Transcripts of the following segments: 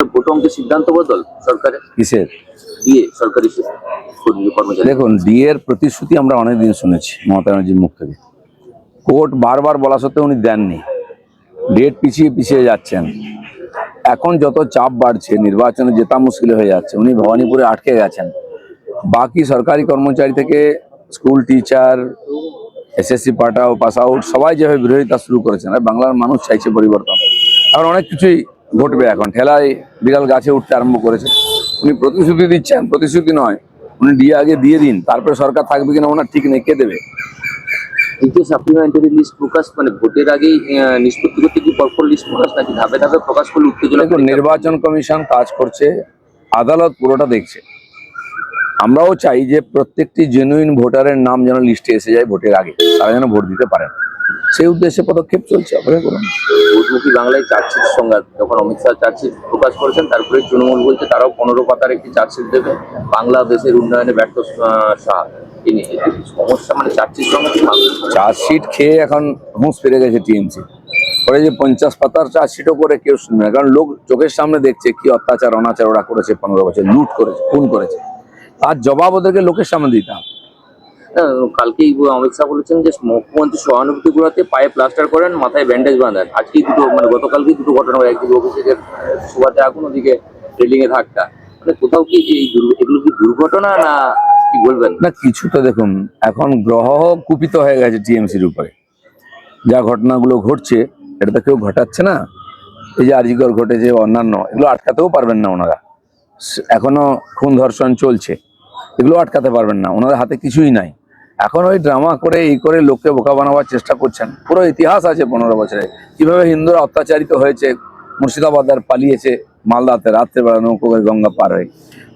Vote অঙ্কের সিদ্ধান্ত বদল সরকারের কিসের দিয়ে সরকারি কর্মচারী। দেখুন, এর প্রতিশ্রুতি আমরা অনেকদিন শুনেছি মমতা ব্যানার্জির মুখ থেকে। কোর্ট বারবার বলা সত্ত্বেও উনি দেননি, ডেট পিছিয়ে পিছিয়ে যাচ্ছেন। এখন যত চাপ বাড়ছে, নির্বাচনে জেতা মুশকিল হয়ে যাচ্ছে, উনি ভবানীপুরে আটকে গেছেন। বাকি সরকারি কর্মচারী থেকে school teacher, SSC pass out সবাই যেভাবে বিরোধিতা শুরু করেছেন, আর বাংলার মানুষ চাইছে পরিবর্তন। এখন অনেক কিছুই ঘটবে। এখন ঠেলায় বিড়াল গাছে উঠতে আরম্ভ করেছে। উনি প্রতিশ্রুতি দিচ্ছেন, প্রতিশ্রুতি নয়, উনি আগে দিয়ে দিন, তারপরে সরকার থাকবে কিনা ওনার ঠিক নেই, কে দেবে? কিন্তু সাপ্লিমেন্টারি লিস্ট প্রকাশ মানে ভোটের আগেই নিষ্পত্তি করতে কি পরপর লিস্ট প্রকাশ নাকি ধাপে ধাপে প্রকাশ করলে উত্তেজনা? দেখুন, নির্বাচন কমিশন কাজ করছে, আদালত পুরোটা দেখছে। আমরাও চাই যে প্রত্যেকটি জেনুইন ভোটারের নাম যেন লিস্টে এসে যায় ভোটের আগে, তারা যেন ভোট দিতে পারেন। সেই উদ্দেশ্যে পদক্ষেপ চলছে। অপেক্ষা করুন। ভোটমুখী বাংলায় চার্জশিট সংঘাত, যখন অমিত শাহ চার্জশিট প্রকাশ করেছেন, তারপরে তৃণমূল বলছে তারাও 15 পাতার একটি চার্জশিট দেবে, বাংলাদেশের উন্নয়নে ব্যর্থ শাহ। তিনি সমস্যা মানে চার্জশিট সংঘাত। চার্জশিট খেয়ে এখন হুঁশ ফিরে গেছে টিএমসি। পরে যে 50 পাতার চার্জশিটও করে কেউ শুনবে না, কারণ লোক চোখের সামনে দেখছে কি অত্যাচার অনাচার ওরা করেছে, 15 বছর লুট করেছে, খুন করেছে। তার জবাব ওদেরকে লোকের সামনে দিতে হবে। কালকেই অমিত শাহ বলেছেন যে মুখ্যমন্ত্রী সহানুভূতি গুলোতে পায়ে প্লাস্টার করেন, মাথায় ব্যান্ডেজ বাঁধেন। আজকেই দুটো মানে গতকালকেই দুটো ঘটনা হয়, একদিকে অভিষেকের সুবাদে আগুন, ওদিকে রেলিং এ ধাক্কা। মানে কোথাও কি এগুলো কি দুর্ঘটনা না কি বলবেন? না, কিছু তো দেখুন, এখন গ্রহ কুপিত হয়ে গেছে টিএমসির উপরে। যা ঘটনাগুলো ঘটছে এটা তো কেউ ঘটাচ্ছে না। এই যে আরজিকর ঘটেছে, অন্যান্য, এগুলো আটকাতেও পারবেন না ওনারা। এখনো খুন ধর্ষণ চলছে, এগুলো আটকাতে পারবেন না, ওনাদের হাতে কিছুই নাই। এখন ওই ড্রামা করে এই করে লোককে বোকা বানাবার চেষ্টা করছেন। পুরো ইতিহাস আছে 15 বছরে কিভাবে হিন্দুরা অত্যাচারিত হয়েছে। মুর্শিদাবাদ পালিয়েছে মালদাতে রাত্রেবেলা নৌকো করে গঙ্গা পার হয়ে।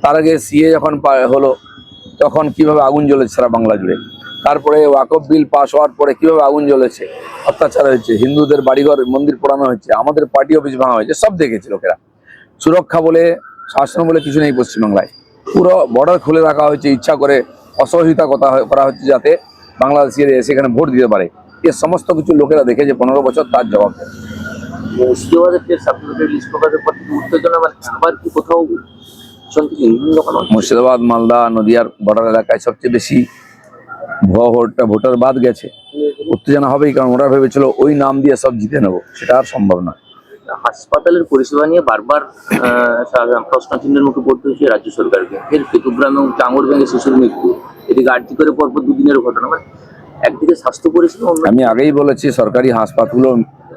তার আগে সিএ যখন হলো তখন কিভাবে আগুন জ্বলেছে সারা বাংলা জুড়ে। তারপরে ওয়াকফ বিল পাস হওয়ার পরে কিভাবে আগুন জ্বলেছে, অত্যাচার হয়েছে, হিন্দুদের বাড়িঘর মন্দির পোড়ানো হয়েছে, আমাদের পার্টি অফিস ভাঙা হয়েছে, সব দেখেছে লোকেরা। সুরক্ষা বলে, শাসন বলে কিছু নেই পশ্চিমবাংলায়। পুরো বর্ডার খুলে রাখা হয়েছে, ইচ্ছা করে অসহযোগিতা করা হচ্ছে যাতে বাংলাদেশিরা এসে এখানে ভোট দিতে পারে। এ সমস্ত কিছু লোকেরা দেখেছে 15 বছর, তার জবাব দেয়। মুর্শিদাবাদের সাপ্লিমেন্টারি লিস্ট প্রকাশের পর থেকে উত্তেজনা, মানে আবার কি কোথাও মুর্শিদাবাদ, মালদা, নদিয়ার বর্ডার এলাকায় সবচেয়ে বেশি ভোটার বাদ গেছে। উত্তেজনা হবেই, কারণ ওরা ভেবেছিল ওই নাম দিয়ে সব জিতে নেবো, সেটা আর সম্ভব না। হাসপাতালের পরিষেবা নিয়ে বারবার প্রশ্ন চিহ্নের মুখে পড়তে হচ্ছে রাজ্য সরকারকে। ফের কেতুগ্রাম এবং চাঙড় ভেঙে শিশুর মৃত্যু, এদিকে আর্জি করে পরপর দুদিনের ঘটনা। মানে একদিকে স্বাস্থ্য পরিষেবা, আমি আগেই বলেছি সরকারি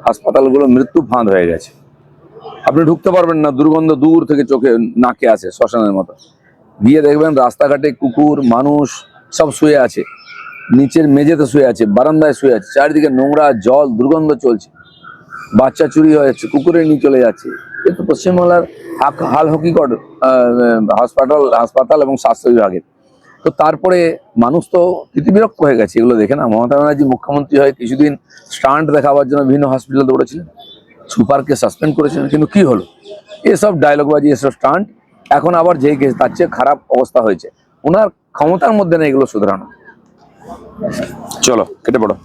হাসপাতালগুলো মৃত্যু ফাঁদ হয়ে গেছে। আপনি ঢুকতে পারবেন না, দুর্গন্ধ দূর থেকে চোখে নাকে আসে, শ্মশানের মতো। গিয়ে দেখবেন রাস্তাঘাটে কুকুর মানুষ সব শুয়ে আছে, নিচের মেঝেতে শুয়ে আছে, বারান্দায় শুয়ে আছে, চারিদিকে নোংরা জল, দুর্গন্ধ চলছে, বাচ্চা চুরি হয়ে যাচ্ছে, কুকুরে নিয়ে চলে যাচ্ছে। কিন্তু পশ্চিমবাংলার হাল হকিকট হাসপাতাল এবং স্বাস্থ্য বিভাগের। তো তারপরে মানুষ তো বিরক্ত হয়ে গেছে এগুলো দেখে না। মমতা ব্যানার্জি মুখ্যমন্ত্রী হয়ে কিছুদিন স্টান্ট দেখাবার জন্য বিভিন্ন হসপিটাল দৌড়েছিলেন, সুপারকে সাসপেন্ড করেছিলেন, কিন্তু কি হলো? এসব ডায়লগবাজি, এসব স্টান্ট। এখন আবার যেই কেস, তার চেয়ে খারাপ অবস্থা হয়েছে। ওনার ক্ষমতার মধ্যে নেই এগুলো শুধরানো। চলো কেটে পড়ো।